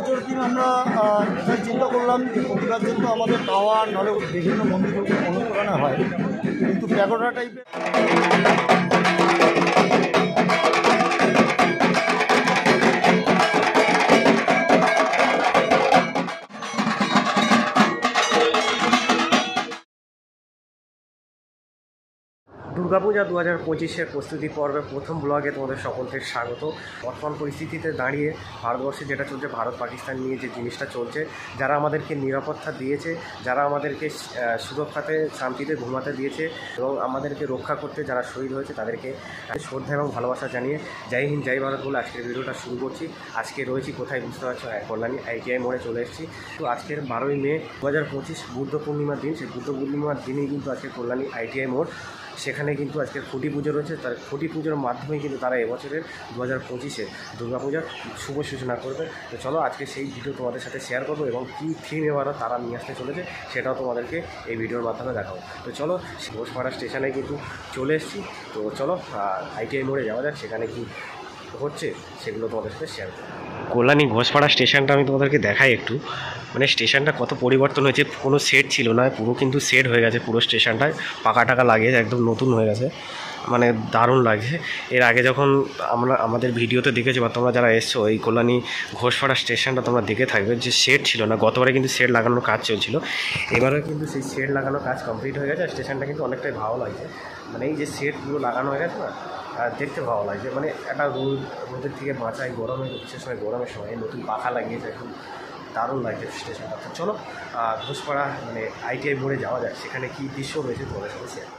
এবছর দিন আমরা এটাই চিন্তা করলাম যে প্রতিবার জন্য আমাদের টাওয়ার নাহলে বিভিন্ন মন্দিরগুলোকে অনুপ্রেরণা হয়, কিন্তু প্যাগোডা টাইপের দুর্গাপূজা 2025-এর প্রস্তুতি পর্বে প্রথম ব্লগে তোমাদের সকলকে স্বাগত। বর্তমান পরিস্থিতিতে দাঁড়িয়ে ভারতবর্ষে যেটা চলছে, ভারত পাকিস্তান নিয়ে যে জিনিসটা চলছে, যারা আমাদেরকে নিরাপত্তা দিয়েছে, যারা আমাদেরকে সুরক্ষাতে শান্তিতে ঘুমাতে দিয়েছে এবং আমাদেরকে রক্ষা করতে যারা শহীদ হয়েছে তাদেরকে শ্রদ্ধা এবং ভালোবাসা জানিয়ে জয় হিন্দ জয় ভারত বলে আজকের ভিডিওটা শুরু করছি। আজকে রয়েছি কোথায় বুঝতে পারছো, কল্যাণী ITI মোড়ে চলে এসেছি। তো আজকের 12ই মে 2025 বুদ্ধ পূর্ণিমার দিন। সেই বুদ্ধ পূর্ণিমার দিনেই কিন্তু আজকে কল্যাণী ITI মোড়, সেখানে কিন্তু আজকে খুঁটি পুজো রয়েছে। তার খুঁটি পুজোর মাধ্যমে কিন্তু তারা এবছরের 2025-এ দুর্গাপূজার শুভ সূচনা করবে। তো চলো আজকে সেই ভিডিও তোমাদের সাথে শেয়ার করবো এবং কী থিম এবারও তারা নিয়ে আসতে চলেছে সেটাও তোমাদেরকে এই ভিডিওর মাধ্যমে দেখাবো। তো চলো ঘোষপাড়া স্টেশনে কিন্তু চলে এসেছি। তো চলো ITI মোড়ে যাওয়া যাক, সেখানে কি হচ্ছে সেগুলো তোমাদের সাথে শেয়ার করবো। কল্যাণী ঘোষপাড়া স্টেশনটা আমি তোমাদেরকে দেখাই একটু। মানে স্টেশনটা কত পরিবর্তন হয়েছে, কোনো সেট ছিল না, পুরো কিন্তু সেট হয়ে গেছে। পুরো স্টেশনটায় পাকা টাকা লাগিয়ে একদম নতুন হয়ে গেছে, মানে দারুণ লাগছে। এর আগে যখন আমরা আমাদের ভিডিওতে দেখেছি বা তোমরা যারা এসছো এই কল্যাণী ঘোষপাড়া স্টেশনটা তোমরা দেখে থাকবে যে সেট ছিল না। গতবারে কিন্তু সেট লাগানোর কাজ চলছিল, এবারেও কিন্তু সেই সেট লাগানোর কাজ কমপ্লিট হয়ে গেছে। আর স্টেশনটা কিন্তু অনেকটাই ভালো লাগছে, মানে এই যে সেটগুলো লাগানো হয়ে গেছে না, আর দেখতে ভালো লাগছে। মানে একটা রোদের থেকে বাঁচায় গরমে, বিশেষ করে গরমের সময় নতুন পাখা লাগিয়েছে, এখন দারুণ লাগছে স্টেশনটা। তো চলো ঘোষপাড়া মানে ITI মোড়ে যাওয়া যায়, সেখানে কী দৃশ্য রয়েছে তোমাদের সাথে শেয়ার।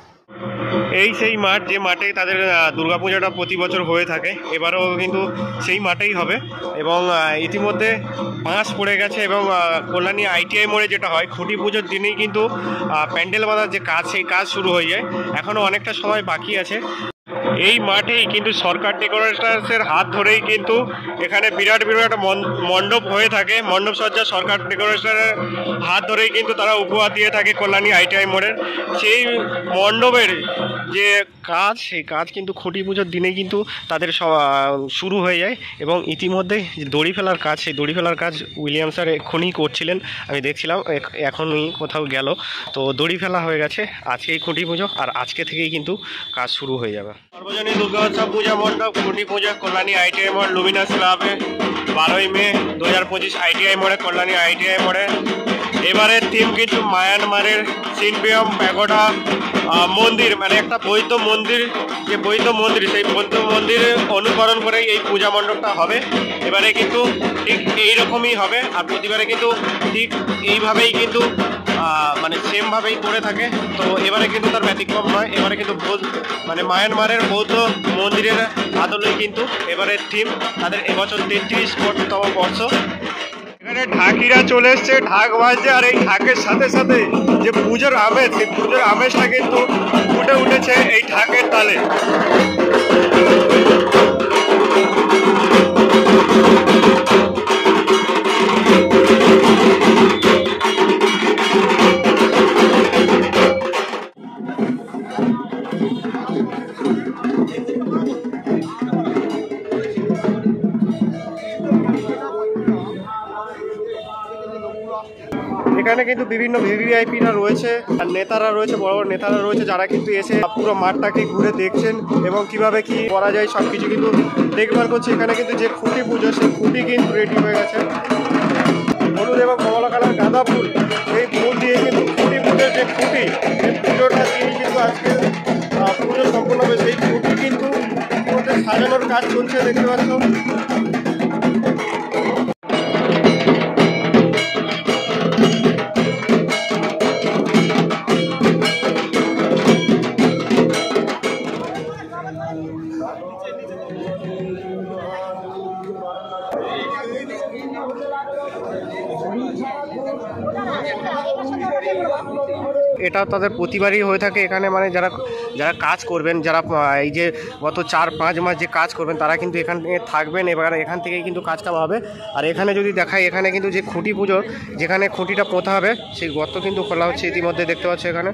এই সেই মাঠ যে মাঠে তাদের দুর্গাপূজাটা প্রতি বছর হয়ে থাকে, এবারও কিন্তু সেই মাঠেই হবে। এবং ইতিমধ্যে বাঁশ পড়ে গেছে এবং কল্যাণী ITI মোড়ে যেটা হয় খুঁটি পুজোর দিনেই কিন্তু প্যান্ডেল বাঁধার যে কাজ, সেই কাজ শুরু হয়ে যায়। এখনও অনেকটা সময় বাকি আছে। এই মাঠেই কিন্তু সরকার ডেকোরেটার্সের হাত ধরেই কিন্তু এখানে বিরাট বিরাট মণ্ডপ হয়ে থাকে। মণ্ডপ সজ্জা সরকার ডেকোরেটারের হাত ধরেই কিন্তু তারা উপহার দিয়ে থাকে কল্যাণী ITI মোড়ের। সেই মণ্ডপের যে কাজ, সেই কাজ কিন্তু খুঁটি পুজোর দিনে কিন্তু তাদের শুরু হয়ে যায়। এবং ইতিমধ্যে দড়ি ফেলার কাজ, সেই দড়ি ফেলার কাজ উইলিয়াম স্যার এক্ষুনি করছিলেন, আমি দেখছিলাম, এখনই কোথাও গেল। তো দড়ি ফেলা হয়ে গেছে, আজকেই খুঁটি পুজো, আর আজকে থেকেই কিন্তু কাজ শুরু হয়ে যাবে। সর্বজনীন দুর্গোৎসব পূজা মণ্ডপ খুঁটি পূজা কল্যাণী ITI মোড় লুমিনাস ক্লাবে 12ই মে 2025 ITI মোড়ে কল্যাণী ITI মোড়ে। এবারের থিম কিন্তু মায়ানমারের সিনপিয়ম প্যাগোডা মন্দির, মানে একটা বৌদ্ধ মন্দির, যে বৌদ্ধ মন্দির সেই বৌদ্ধ মন্দিরে অনুকরণ করে এই পূজা মণ্ডপটা হবে। এবারে কিন্তু ঠিক এইরকমই হবে, আর প্রতিবারে কিন্তু ঠিক এইভাবেই কিন্তু মানে সেমভাবেই করে থাকে। তো এবারে কিন্তু তার ব্যতিক্রম নয়, এবারে কিন্তু মানে মায়ানমারের বৌদ্ধ মন্দিরের আদলেই কিন্তু এবারের থিম। তাদের এবছর 33তম বর্ষ। এখানে ঢাকিরা চলে এসছে, ঢাক বাজছে, আর এই ঢাকের সাথে সাথে যে পুজোর আমেজ, সেই পুজোর আমেজটা কিন্তু ফুটে উঠেছে এই ঢাকের তালে। এখানে কিন্তু বিভিন্ন VVIPরা রয়েছে, আর নেতারা রয়েছে, বড় বড় নেতারা রয়েছে, যারা কিন্তু এসে পুরো মাঠটাকে ঘুরে দেখছেন এবং কিভাবে কি করা যায় সব কিছু কিন্তু দেখভাল করছে। এখানে কিন্তু যে খুঁটি পুজো, সেই খুঁটি কিন্তু রেডি হয়ে গেছে। হলুদ এবং কমলা কালার গাঁদা ফুল, এই ফুল দিয়ে কিন্তু খুঁটি পুজোর যে খুঁটি, সেই পুজোটা দিয়ে কিন্তু আজকে পুজো সম্পূর্ণ হবে। সেই খুঁটি কিন্তু ইতিমধ্যে সাজানোর কাজ চলছে, দেখতে পাচ্ছ। এটা তাদের প্রতিবারই হয়ে থাকে এখানে, মানে যারা যারা কাজ করবেন, যারা এই যে গত 4-5 মাস যে কাজ করবেন তারা কিন্তু এখানে থাকবেন, এবার এখান থেকেই কিন্তু কাজটা হবে। আর এখানে যদি দেখাই, এখানে কিন্তু যে খুঁটি পুজো, যেখানে খুঁটিটা পোঁতা হবে সেই গর্ত কিন্তু খোলা হচ্ছে ইতিমধ্যে, দেখতে পাচ্ছ এখানে।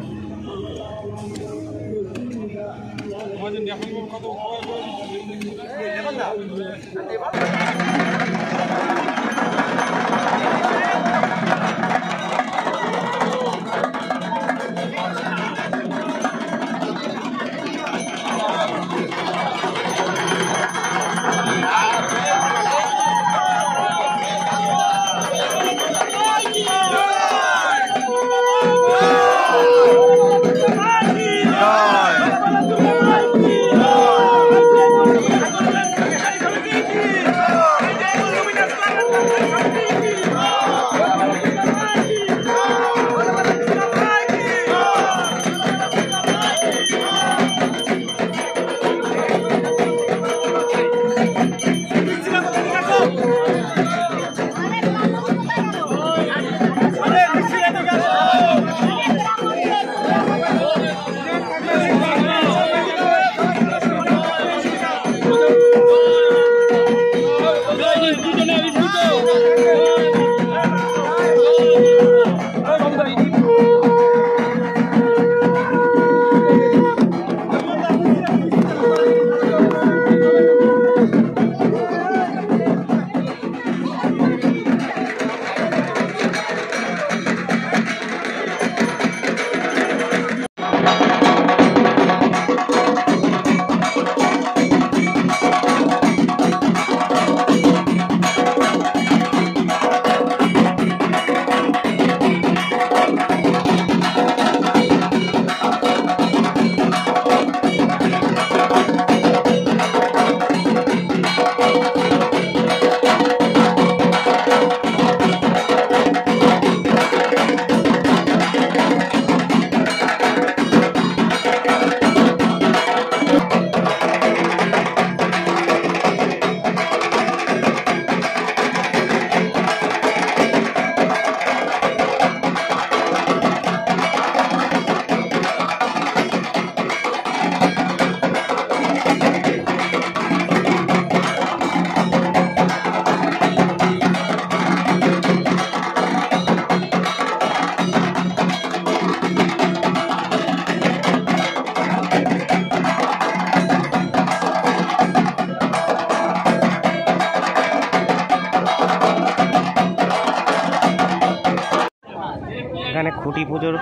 এখানে খুঁটি পুজোর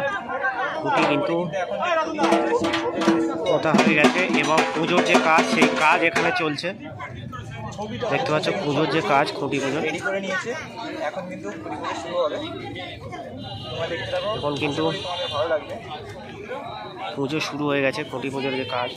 খুঁটি কিন্তু কথা হয়ে গেছে এবং পুজোর যে কাজ সেই কাজ এখানে চলছে। দেখতে পাচ্ছ পুজোর যে কাজ খুঁটি পুজোর এখন কিন্তু পুজো শুরু হয়ে গেছে। খুঁটি পুজোর যে কাজ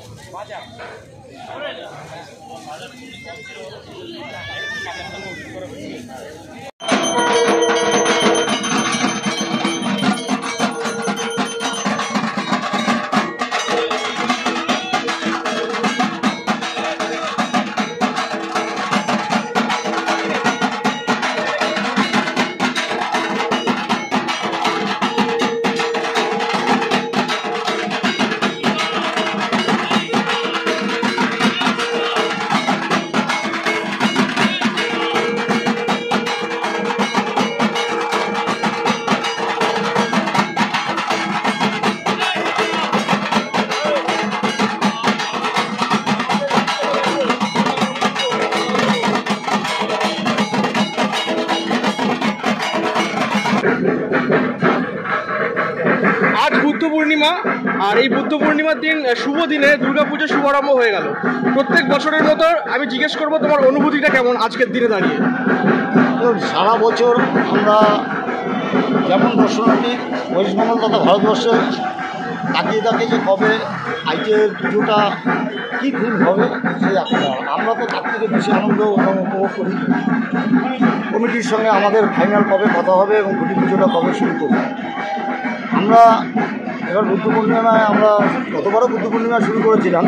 আজ বুদ্ধ পূর্ণিমা, আর এই বুদ্ধ পূর্ণিমার দিন শুভ দিনে দুর্গাপুজোর শুভারম্ভ হয়ে গেল। প্রত্যেক বছরের মতো আমি জিজ্ঞেস করবো তোমার অনুভূতিটা কেমন আজকের দিনে দাঁড়িয়ে? সারা বছর আমরা যেমন দর্শনার্থী ওয়েস্টবেঙ্গল তথা ভারতবর্ষে তাকিয়ে থাকে যে কবে আইটিআইয়ের পুজোটা কী থিম হবে সেই আমরা তো তার থেকে বেশি আনন্দ এবং উপভোগ করি কমিটির সঙ্গে আমাদের ফাইনাল কবে কথা হবে এবং খুঁটি পুজোটা কবে শুরু করবে। আমরা এবার বুদ্ধ পূর্ণিমায় আমরা গতবারও বুদ্ধ পূর্ণিমা শুরু করেছিলাম,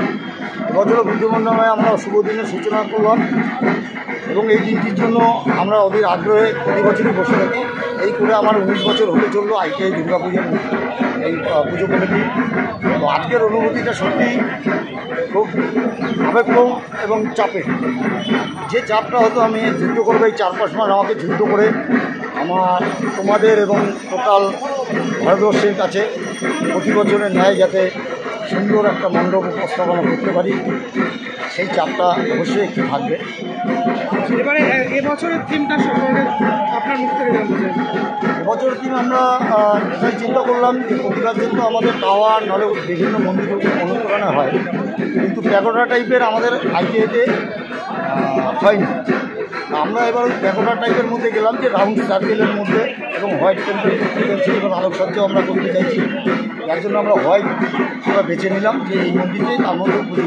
এবছরও বুদ্ধ পূর্ণিমায় আমরা শুভ দিনের সূচনা করলাম এবং এই দিনটির জন্য আমরা অধীর আগ্রহে প্রতি বছরই বসে থাকি। এই করে আমার 19 বছর হতে চললো আইটিআই দুর্গাপুজোর এই পুজো কমিটি। তো আজকের অনুভূতিটা সত্যি খুব আবেগপ্রবণ এবং চাপের। যে চাপটা হয়তো আমি যুদ্ধ করবো এই 4-5 মাস আমাকে যুদ্ধ করে আমার তোমাদের এবং টোটাল ভারতবর্ষের কাছে প্রতি বছরের ন্যায় যাতে সুন্দর একটা মণ্ডপ উপস্থাপনা করতে পারি সেই চাপটা অবশ্যই একটু থাকবে। এবারে এবছরের থিমটা সম্পর্কে আপনার মুখ থেকে জানতে চাই। এবছরের দিন আমরা এটাই চিন্তা করলাম যে প্রতিবার কিন্তু আমাদের টাওয়ার নাহলে বিভিন্ন মন্দির অনুপ্রেরণা হয়, কিন্তু প্যাগোডা টাইপের আমাদের আইটিআইতে হয়নি। আমরা এবার ওই প্যাগোডা টাইপের মধ্যে গেলাম যে রাউন্ড সার্কেলের মধ্যে এবং হোয়াইট পেন্সিল এবং আলোকসজ্জাও আমরা করতে চাইছি। যার জন্য আমরা হোয়াইট আমরা বেছে নিলাম যে এই মন্দিরকে তার মধ্যে পুজো।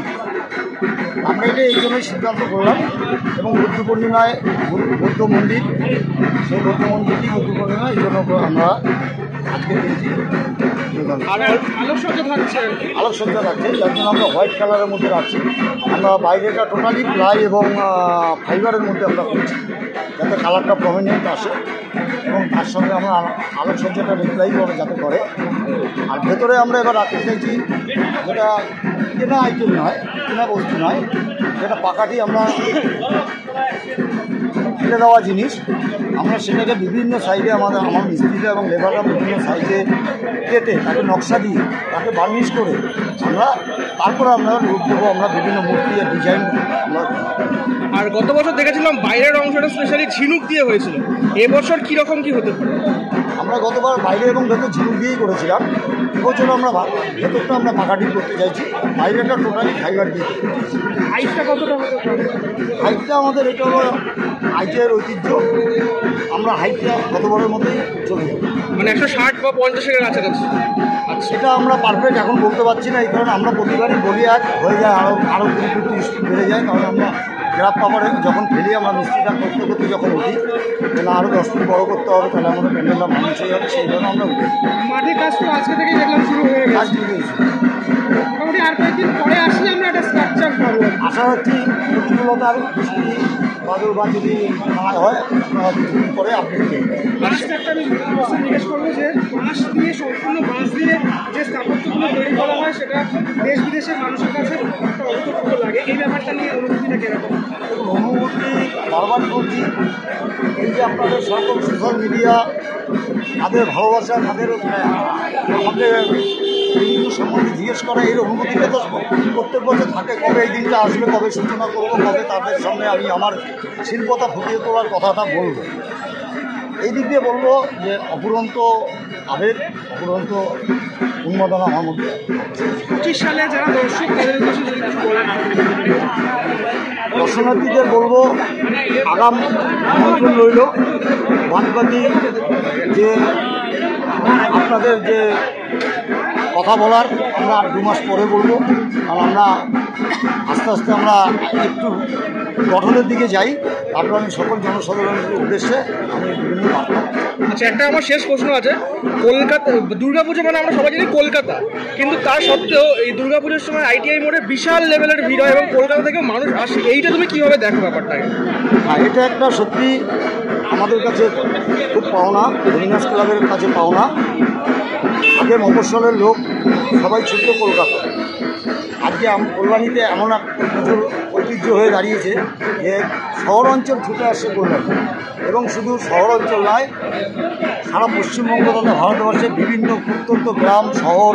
আমরা এটা এই জন্যই সিদ্ধান্ত করলাম এবং বুদ্ধ পূর্ণিমায় বৌদ্ধ মন্দির, সেই বৌদ্ধ মন্দিরটি বুদ্ধ পূর্ণিমা এই জন্য আমরা আজকে দিয়েছি। আলোকসজ্জা থাকছে যার জন্য আমরা হোয়াইট কালারের মধ্যে রাখছি। আমরা বাইরেটা টোটালি প্লাই এবং ফাইবারের মধ্যে আমরা করছি যাতে কালারটা প্রমিনেন্ট আসে এবং তার সঙ্গে আমরা আলোকসজ্জাটা রিপ্লাই করে যাতে করে। আর ভেতরে আমরা এবার রাখতে চাইছি যেটা কেনা আইটেম নয়, কেনা বস্তু নয়, যেটা পাকাটি আমরা ফেলে দেওয়া জিনিস, আমরা সেটাকে বিভিন্ন সাইডে আমার মিস্ত্রিরা এবং লেবাররা বিভিন্ন সাইডে কেটে তাকে নকশা দিয়ে তাকে বার্নিশ করে আমরা তারপরে আমরা রূপ দেবো আমরা বিভিন্ন মূর্তি আর ডিজাইন আমরা। আর গত বছর দেখেছিলাম বাইরের অংশটা স্পেশালি ঝিনুক দিয়ে হয়েছিল, এবছর কীরকম কী হতে পারে? আমরা গতবার বাইরে এবং ভেতর ঝিনুক দিয়েই করেছিলাম, এবছর আমরা ভেতরটা আমরা পাকাটি করতে চাইছি, বাইরেটা টোটালি ফাইবার দিয়ে। হাইটটা কতটা হতে পারে? হাইটটা আমাদের এটা হলো আইটিআইয়ের ঐতিহ্য, আমরা হাইটটা গতবারের মতোই চলে যাবো, মানে 160 বা 50-এর কাছাকাছি। সেটা আমরা পারফেক্ট এখন বলতে পারছি না, এই কারণে আমরা প্রতিবারই বলি আজ হয়ে যায় আরও 20 ফুট বেড়ে যায়, কারণ আমরা গ্রাফ পাওয়ারে যখন ফেলি আমরা মিস্ত্রিটা করতে করতে যখন উঠি তাহলে আরও 10 ফুট বড়ো করতে হবে, তাহলে আমাদের প্যান্ডেলটা মানুষ হয়ে যাবে, সেই জন্য আমরা উঠি। মাঠে কাজ তো আজকে থেকেই দেখলাম শুরু হয়ে কাজ গেছে, শুরু হয়েছে। মোটামুটি আর কয়েকদিন পরে আসলে আমরা একটা স্ট্রাকচার পাবো। আশা রাখছি প্রতিকূলতা আর বৃষ্টি বাদল বা যদি না হয় কিছুদিন পরে আপডেট পেয়ে লাস্ট একটা আমি জিজ্ঞেস করবো যে বাঁশ দিয়ে সম্পূর্ণ বাঁশ দিয়ে যে স্থাপত্যগুলো তৈরি করা হয় সেটা দেশ বিদেশের মানুষের কাছে একটা অভূতপূর্ব লাগে, এই ব্যাপারটা নিয়ে অনুভূতিটা কিরকম? অনুভূতি বারবার বলছি, এই যে আপনাদের সকল সোশ্যাল মিডিয়া তাদের ভালোবাসা তাদের আমাদের বিভিন্ন সম্বন্ধে জিজ্ঞেস করা, এই অনুভূতিটা তো প্রত্যেক বছর থাকে, কবে এই দিনটা আসবে, কবে সূচনা করবো, কবে তাদের সামনে আমি আমার শিল্পতা ফুটিয়ে তোলার কথাটা বলবো। এই দিক দিয়ে বলবো যে অপুরন্ত আবেগ, অপুরন্ত উন্মাদনা আমার মধ্যে। 25 সালে যারা দর্শক তাদের উদ্দেশ্যে যদি কিছু বলেন। দর্শনার্থীদের বলবো আগাম আমন্ত্রণ রইল। বাদবাকি যে আপনাদের যে কথা বলার আমরা আর 2 মাস পরে বলবো, কারণ আমরা আস্তে আস্তে আমরা একটু গঠনের দিকে যাই। তারপর আমি সকল জনসাধারণের উদ্দেশ্যে আমি বিভিন্ন বার্তা। আচ্ছা, একটা আমার শেষ প্রশ্ন আছে। কলকাতা দুর্গাপুজো মানে আমরা সবাই জানি কলকাতা, কিন্তু তার সত্ত্বেও এই দুর্গাপুজোর সময় ITI মোড়ে বিশাল লেভেলের ভিড় হয় এবং কলকাতা থেকে মানুষ আসে, এইটা তুমি কীভাবে দেখো ব্যাপারটাকে? হ্যাঁ, এটা একটা সত্যি আমাদের কাছে খুব পাওনা, হরিনাস ক্লাবের কাছে পাওনা। আগে মফস্বলের লোক সবাই ছুটত কলকাতা। আজকে কল্যাণীতে এমন এক পুজোর ঐতিহ্য হয়ে দাঁড়িয়েছে যে শহর অঞ্চল ছুটে আসছে কল্যাণী, এবং শুধু শহর অঞ্চল নয়, সারা পশ্চিমবঙ্গ তথা ভারতবর্ষে বিভিন্ন প্রত্যন্ত গ্রাম শহর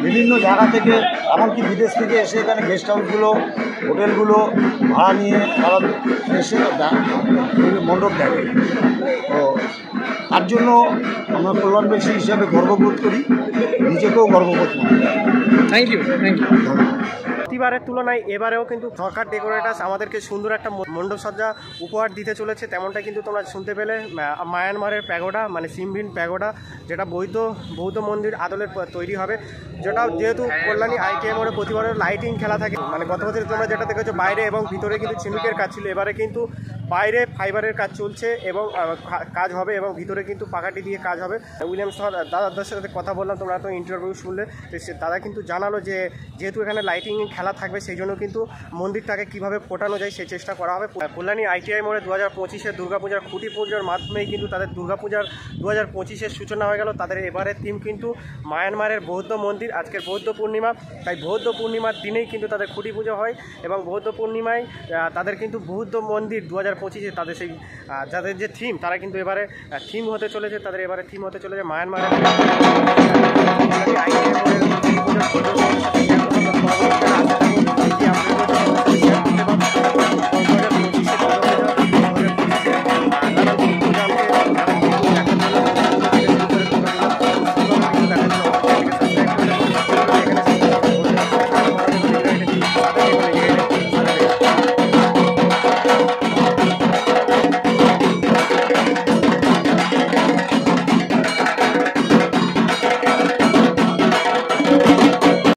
বিভিন্ন জায়গা থেকে, এমনকি বিদেশ থেকে এসে এখানে গেস্ট হাউসগুলো হোটেলগুলো ভাড়া নিয়ে তারা এসে মণ্ডপ দেখে। তো তার জন্য আমরা কল্যাণবাসী হিসাবে গর্ববোধ করি, নিজেকেও গর্ববোধ করি। Thank you. প্রতিবারের তুলনায় এবারেও কিন্তু সরকার ডেকোরেটার্স আমাদেরকে সুন্দর একটা মণ্ডপসজ্জা উপহার দিতে চলেছে। তেমনটা কিন্তু তোমরা শুনতে পেলে মায়ানমারের প্যাগোডা মানে সিমভিন প্যাগোডা, যেটা বৌদ্ধ মন্দির আদলে তৈরি হবে, যেটা যেহেতু কল্যাণী ITI মোড়ে প্রতিবারের লাইটিং খেলা থাকে। মানে গত বছর তোমরা যেটা দেখেছো বাইরে এবং ভিতরে কিন্তু চিনুকের কাজ ছিল, এবারে কিন্তু বাইরে ফাইবারের কাজ চলছে এবং কাজ হবে এবং ভিতরে কিন্তু পাকাটি দিয়ে কাজ হবে। উইলিয়ামস দাদার সাথে কথা বললাম, তোমরা তো ইন্টারভিউ শুনলে, তো দাদা কিন্তু জানালো যে যেহেতু এখানে লাইটিং খেলা থাকবে সেই জন্য কিন্তু মন্দিরটাকে কীভাবে ফোটানো যায় সেই চেষ্টা করা হবে। কল্যাণী ITI মোড়ে 2025-এর দুর্গাপূজার খুঁটি পুজোর মাধ্যমেই কিন্তু তাদের দুর্গাপূজার 2025-এর সূচনা হয়ে গেল। তাদের এবারের থিম কিন্তু মায়ানমারের বৌদ্ধ মন্দির। আজকের বৌদ্ধ পূর্ণিমা, তাই বৌদ্ধ পূর্ণিমার দিনেই কিন্তু তাদের খুঁটি পুজো হয় এবং বৌদ্ধ পূর্ণিমায় তাদের কিন্তু বৌদ্ধ মন্দির 2025-এ তাদের সেই যাদের যে থিম, তারা কিন্তু এবারে থিম হতে চলেছে, তাদের এবারে থিম হতে চলেছে মায়ানমারের